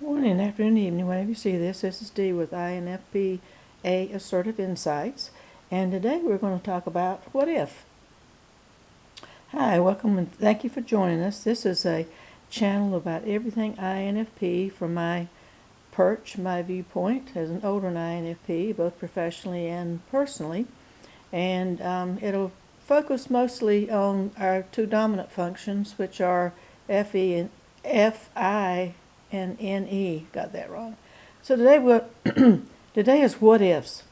Morning, afternoon, evening, whenever you see this. This is Dee with INFP-A Assertive Insights, and today we're going to talk about what if. Hi, welcome and thank you for joining us. This is a channel about everything INFP from my perch, my viewpoint as an older INFP, both professionally and personally, and it'll focus mostly on our two dominant functions, which are FE and FI and NE. Got that wrong. So today is what ifs.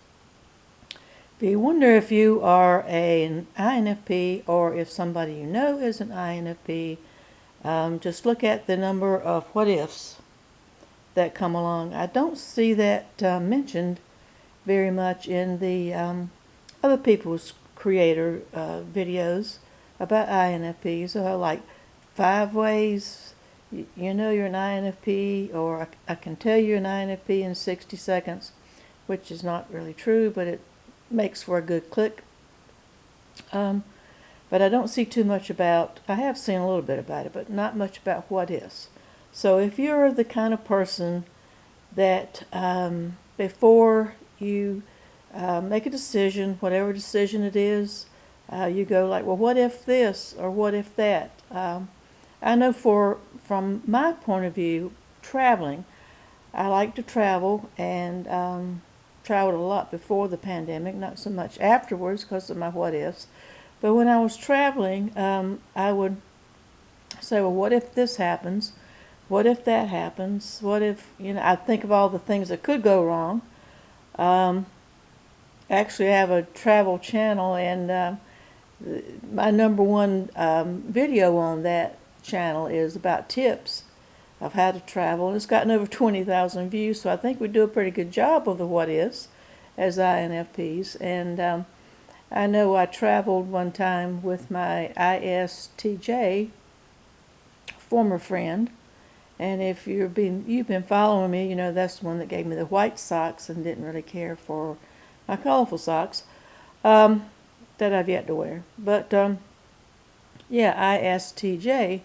If you wonder if you are an INFP or if somebody you know is an INFP, just look at the number of what ifs that come along. I don't see that mentioned very much in the other people's creator videos about INFPs. So like 5 ways you know you're an INFP, or I can tell you're an INFP in 60 seconds, which is not really true, but it makes for a good click. But I don't see too much about, I have seen a little bit about it, but not much about what is. So if you're the kind of person that before you make a decision, whatever decision it is, you go like, well, what if this or what if that? I know from my point of view, traveling, I like to travel and traveled a lot before the pandemic, not so much afterwards because of my what ifs. But when I was traveling, I would say, well, what if this happens? What if that happens? What if, I'd think of all the things that could go wrong. Actually, I have a travel channel, and my number one video on that channel is about tips of how to travel. It's gotten over 20,000 views, so I think we do a pretty good job of the what ifs as INFPs. And I know I traveled one time with my ISTJ former friend, and if you've been following me, that's the one that gave me the white socks and didn't really care for my colorful socks that I've yet to wear. But yeah, ISTJ.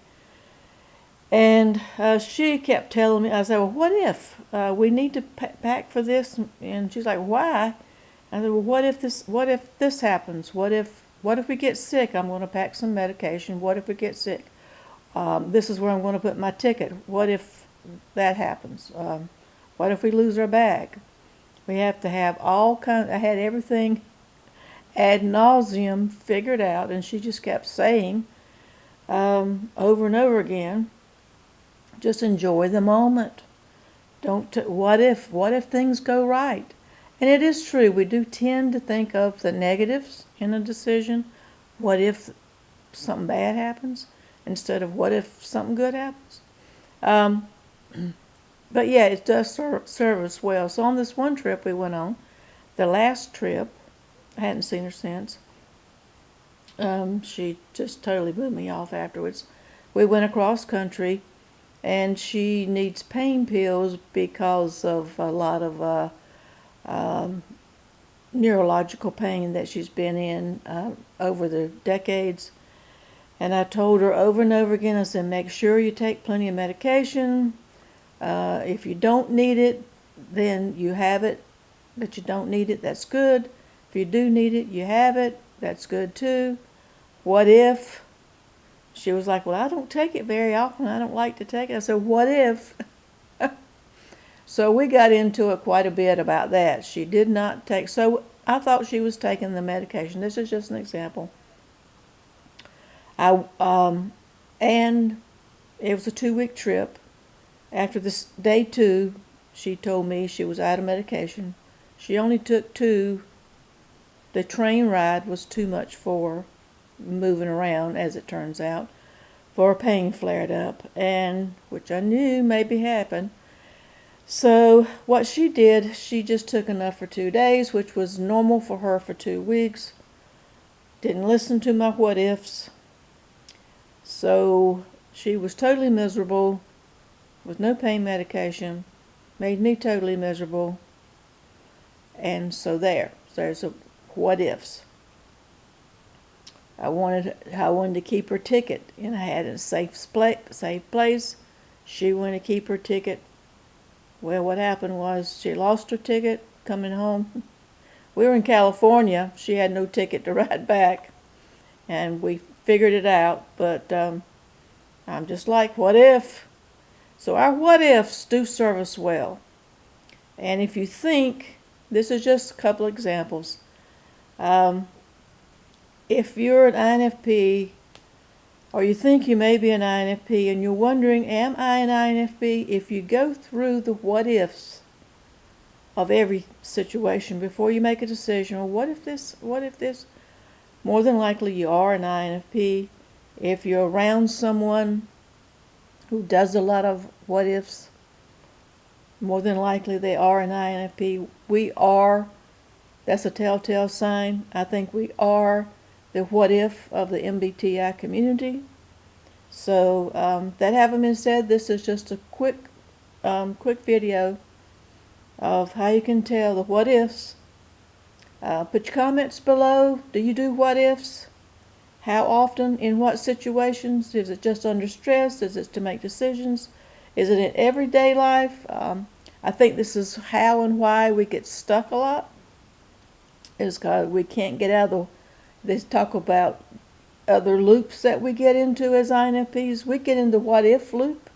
And she kept telling me, I said, well, what if we need to pack for this? And she's like, why? I said, well, what if this happens? What if we get sick? I'm going to pack some medication. What if we get sick? This is where I'm going to put my ticket. What if that happens? What if we lose our bag? We have to have all kinds. I had everything ad nauseum figured out, and she just kept saying over and over again, just enjoy the moment. What if things go right? And it is true, we do tend to think of the negatives in a decision. What if something bad happens? Instead of what if something good happens? But yeah, it does serve us well. So on this one trip we went on, the last trip, I hadn't seen her since. She just totally blew me off afterwards. We went across country, and she needs pain pills because of a lot of neurological pain that she's been in over the decades. And I told her over and over again, I said, make sure you take plenty of medication. If you don't need it, then you have it, but you don't need it, that's good. If you do need it, you have it, that's good too. What if? She was like, well, I don't take it very often. I don't like to take it. I said, what if? So we got into it quite a bit about that. She did not take, so I thought she was taking the medication. This is just an example. And it was a 2-week trip. After this day 2, she told me she was out of medication. She only took 2. The train ride was too much for her, moving around, as it turns out, for her pain flared up, and which I knew maybe happened. So what she did, she just took enough for 2 days, which was normal for her for 2 weeks. Didn't listen to my what ifs. So she was totally miserable with no pain medication, made me totally miserable. And so there's a what ifs. I wanted to keep her ticket, and I had a safe place. She wanted to keep her ticket Well, what happened was she lost her ticket coming home. We were in California. She had no ticket to ride back, and we figured it out. But I'm just like, what if? So our what ifs do serve us well. And if you think, this is just a couple examples. Um, if you're an INFP, or you think you may be an INFP, and you're wondering, am I an INFP? If you go through the what ifs of every situation before you make a decision, well, what if this, more than likely you are an INFP. If you're around someone who does a lot of what ifs, more than likely they are an INFP. We are, that's a telltale sign. I think we are the what if of the MBTI community. So that having been said, this is just a quick video of how you can tell the what ifs. Put your comments below. Do you do what ifs? How often? In what situations? Is it just under stress? Is it to make decisions? Is it in everyday life? I think this is how and why we get stuck a lot. Is because we can't get out of they talk about other loops that we get into as INFPs. We get into what if loop.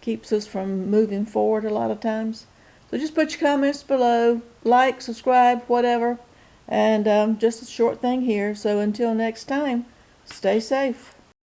Keeps us from moving forward a lot of times. So just put your comments below. Like, subscribe, whatever. And just a short thing here. So until next time, stay safe.